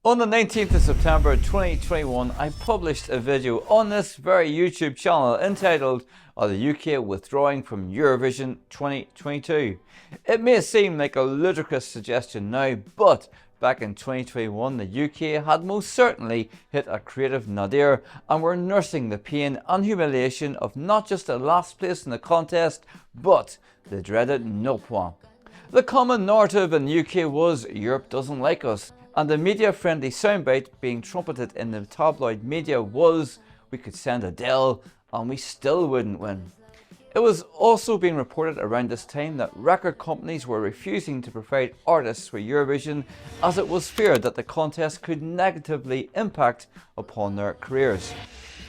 On the 19th of September 2021, I published a video on this very YouTube channel entitled "Are the UK Withdrawing from Eurovision 2022?" It may seem like a ludicrous suggestion now, but back in 2021 the UK had most certainly hit a creative nadir and were nursing the pain and humiliation of not just a last place in the contest, but the dreaded no point. The common narrative in the UK was Europe doesn't like us, and the media-friendly soundbite being trumpeted in the tabloid media was we could send Adele and we still wouldn't win. It was also being reported around this time that record companies were refusing to provide artists for Eurovision as it was feared that the contest could negatively impact upon their careers.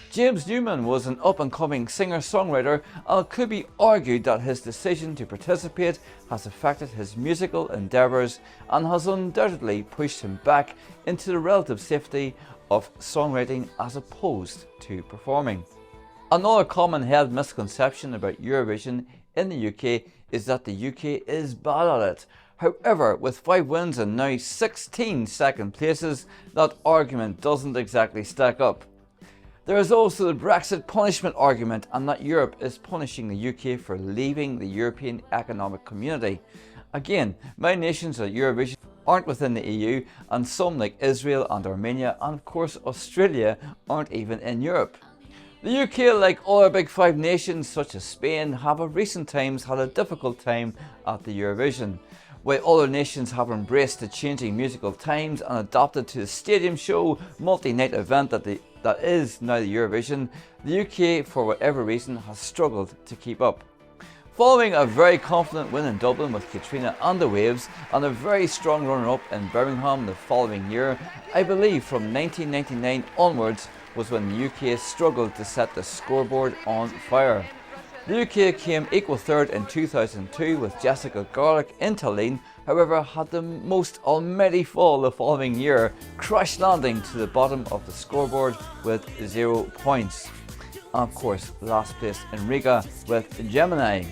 James Newman was an up-and-coming singer-songwriter, and it could be argued that his decision to participate has affected his musical endeavours and has undoubtedly pushed him back into the relative safety of songwriting as opposed to performing. Another common held misconception about Eurovision in the UK is that the UK is bad at it. However, with 5 wins and now 16 second places, that argument doesn't exactly stack up. There is also the Brexit punishment argument, and that Europe is punishing the UK for leaving the European Economic Community. Again, many nations at Eurovision aren't within the EU, and some like Israel and Armenia and of course Australia aren't even in Europe. The UK, like other Big Five nations such as Spain, have in recent times had a difficult time at the Eurovision. While other nations have embraced the changing musical times and adapted to the stadium show multi-night event that is now the Eurovision, the UK, for whatever reason, has struggled to keep up. Following a very confident win in Dublin with Katrina and the Waves, and a very strong runner-up in Birmingham the following year, I believe from 1999 onwards was when the UK struggled to set the scoreboard on fire. The UK came equal third in 2002 with Jessica Garlick in Tallinn, however had the most almighty fall the following year, crash landing to the bottom of the scoreboard with 0 points. And of course last place in Riga with Gemini.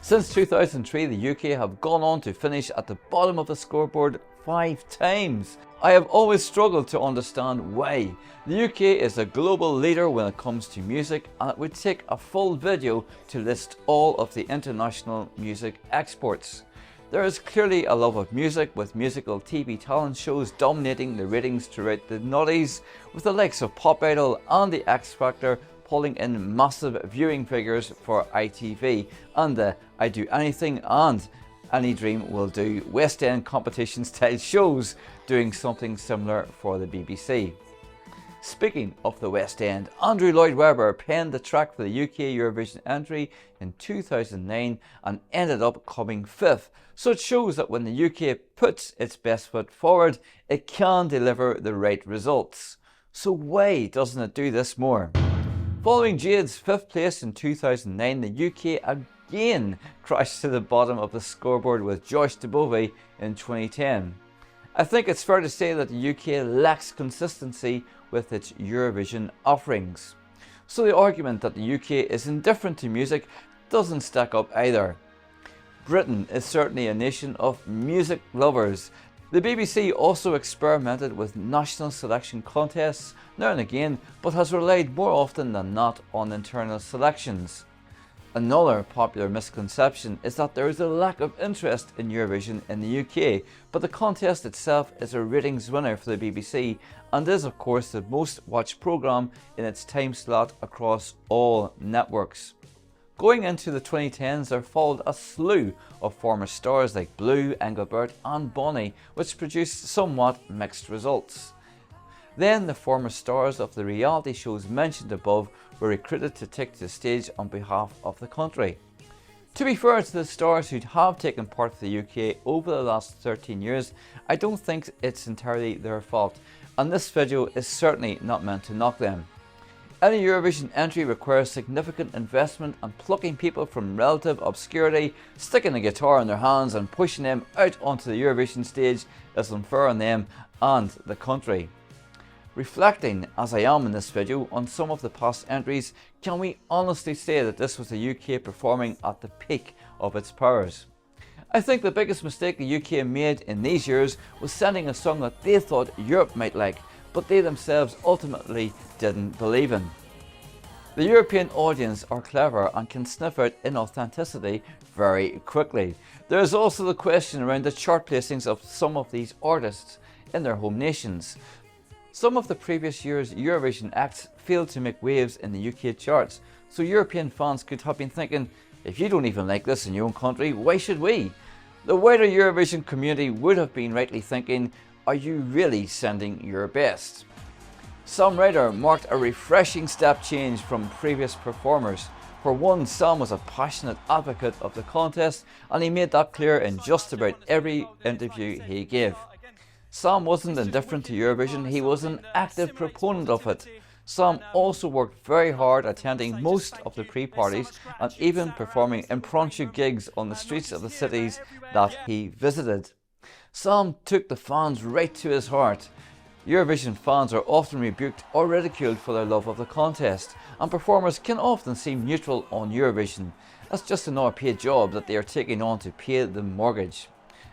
Since 2003 the UK have gone on to finish at the bottom of the scoreboard 5 times. I have always struggled to understand why. The UK is a global leader when it comes to music, and it would take a full video to list all of the international music exports. There is clearly a love of music, with musical TV talent shows dominating the ratings throughout the noughties, with the likes of Pop Idol and The X Factor pulling in massive viewing figures for ITV, and the I Do Anything and Any Dream Will Do West End competition style shows doing something similar for the BBC. Speaking of the West End, Andrew Lloyd Webber penned the track for the UK Eurovision entry in 2009 and ended up coming 5th, so it shows that when the UK puts its best foot forward, it can deliver the right results. So why doesn't it do this more? Following Jade's 5th place in 2009, the UK again crashed to the bottom of the scoreboard with Josh DeBovie in 2010. I think it's fair to say that the UK lacks consistency with its Eurovision offerings. So the argument that the UK is indifferent to music doesn't stack up either. Britain is certainly a nation of music lovers. The BBC also experimented with national selection contests now and again, but has relied more often than not on internal selections. Another popular misconception is that there is a lack of interest in Eurovision in the UK, but the contest itself is a ratings winner for the BBC and is of course the most watched programme in its time slot across all networks. Going into the 2010s, there followed a slew of former stars like Blue, Engelbert and Bonnie, which produced somewhat mixed results. Then the former stars of the reality shows mentioned above were recruited to take the stage on behalf of the country. To be fair to the stars who have taken part for the UK over the last 13 years, I don't think it's entirely their fault, and this video is certainly not meant to knock them. Any Eurovision entry requires significant investment, and plucking people from relative obscurity, sticking a guitar in their hands and pushing them out onto the Eurovision stage is unfair on them and the country. Reflecting, as I am in this video, on some of the past entries, can we honestly say that this was the UK performing at the peak of its powers? I think the biggest mistake the UK made in these years was sending a song that they thought Europe might like, but they themselves ultimately didn't believe in. The European audience are clever and can sniff out inauthenticity very quickly. There is also the question around the chart placings of some of these artists in their home nations. Some of the previous year's Eurovision acts failed to make waves in the UK charts, so European fans could have been thinking, if you don't even like this in your own country, why should we? The wider Eurovision community would have been rightly thinking, are you really sending your best? Sam Ryder marked a refreshing step change from previous performers. For one, Sam was a passionate advocate of the contest, and he made that clear in just about every interview he gave. Sam wasn't indifferent to Eurovision, he was an active proponent of it. Sam also worked very hard attending most of the pre-parties and even performing impromptu gigs on the streets of the cities that he visited. Sam took the fans right to his heart. Eurovision fans are often rebuked or ridiculed for their love of the contest, and performers can often seem neutral on Eurovision. That's just another paid job that they are taking on to pay the mortgage.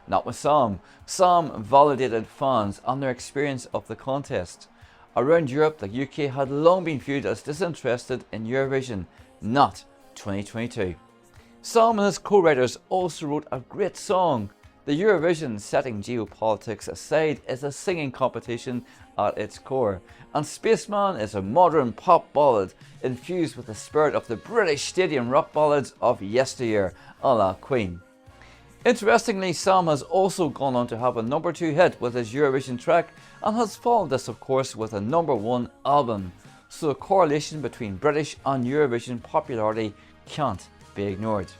Not with Sam. Sam validated fans and their experience of the contest. Around Europe, the UK had long been viewed as disinterested in Eurovision, not 2022. Sam and his co-writers also wrote a great song. The Eurovision, setting geopolitics aside, is a singing competition at its core, and Spaceman is a modern pop ballad infused with the spirit of the British stadium rock ballads of yesteryear, a la Queen. Interestingly, Sam has also gone on to have a number 2 hit with his Eurovision track and has followed this of course with a number 1 album, so the correlation between British and Eurovision popularity can't be ignored.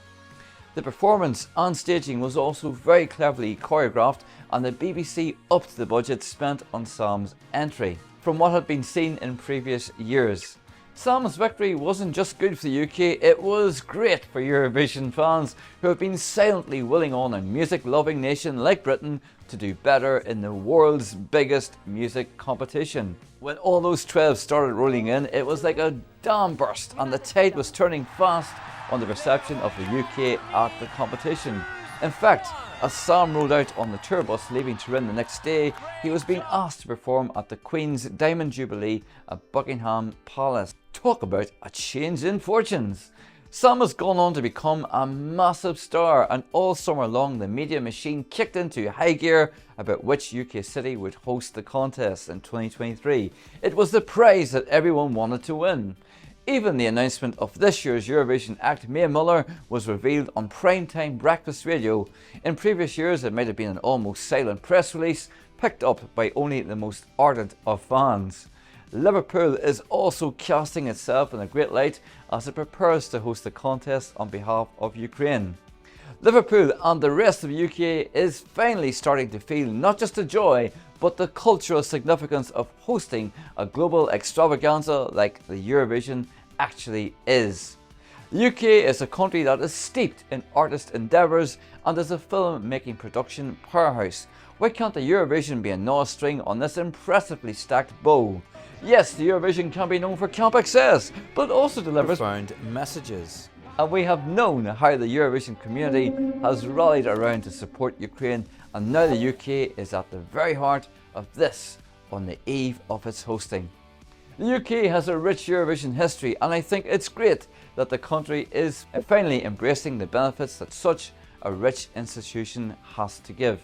The performance and staging was also very cleverly choreographed, and the BBC upped the budget spent on Sam's entry from what had been seen in previous years. Sam's victory wasn't just good for the UK, it was great for Eurovision fans who have been silently willing on a music-loving nation like Britain to do better in the world's biggest music competition. When all those 12 started rolling in, it was like a dam burst and the tide was turning fast on the reception of the UK at the competition. In fact, as Sam rode out on the tour bus leaving Turin the next day, he was being asked to perform at the Queen's Diamond Jubilee at Buckingham Palace. Talk about a change in fortunes! Sam has gone on to become a massive star, and all summer long the media machine kicked into high gear about which UK city would host the contest in 2023. It was the prize that everyone wanted to win. Even the announcement of this year's Eurovision act, Mae Muller, was revealed on primetime breakfast radio. In previous years it might have been an almost silent press release, picked up by only the most ardent of fans. Liverpool is also casting itself in a great light as it prepares to host the contest on behalf of Ukraine. Liverpool and the rest of the UK is finally starting to feel not just the joy, but the cultural significance of hosting a global extravaganza like the Eurovision actually is. The UK is a country that is steeped in artist endeavours and is a film-making production powerhouse. Why can't the Eurovision be another string on this impressively stacked bow? Yes, the Eurovision can be known for camp excess, but it also delivers profound messages. And we have known how the Eurovision community has rallied around to support Ukraine, and now the UK is at the very heart of this on the eve of its hosting. The UK has a rich Eurovision history, and I think it's great that the country is finally embracing the benefits that such a rich institution has to give.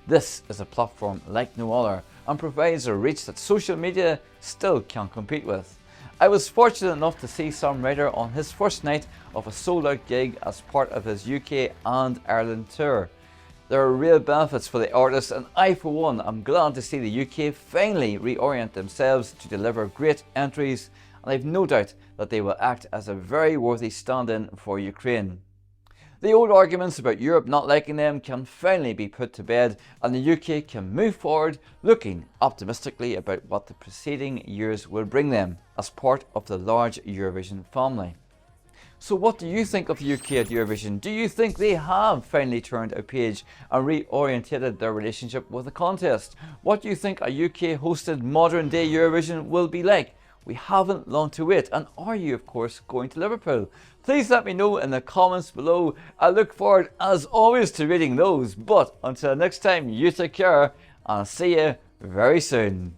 This is a platform like no other and provides a reach that social media still can't compete with. I was fortunate enough to see Sam Ryder on his first night of a sold-out gig as part of his UK and Ireland tour. There are real benefits for the artist, and I for one am glad to see the UK finally reorient themselves to deliver great entries, and I've no doubt that they will act as a very worthy stand-in for Ukraine. The old arguments about Europe not liking them can finally be put to bed, and the UK can move forward looking optimistically about what the preceding years will bring them as part of the large Eurovision family. So what do you think of the UK at Eurovision? Do you think they have finally turned a page and reorientated their relationship with the contest? What do you think a UK hosted modern day Eurovision will be like? We haven't long to wait. And are you, of course, going to Liverpool? Please let me know in the comments below. I look forward, as always, to reading those. But until next time, you take care, and I'll see you very soon.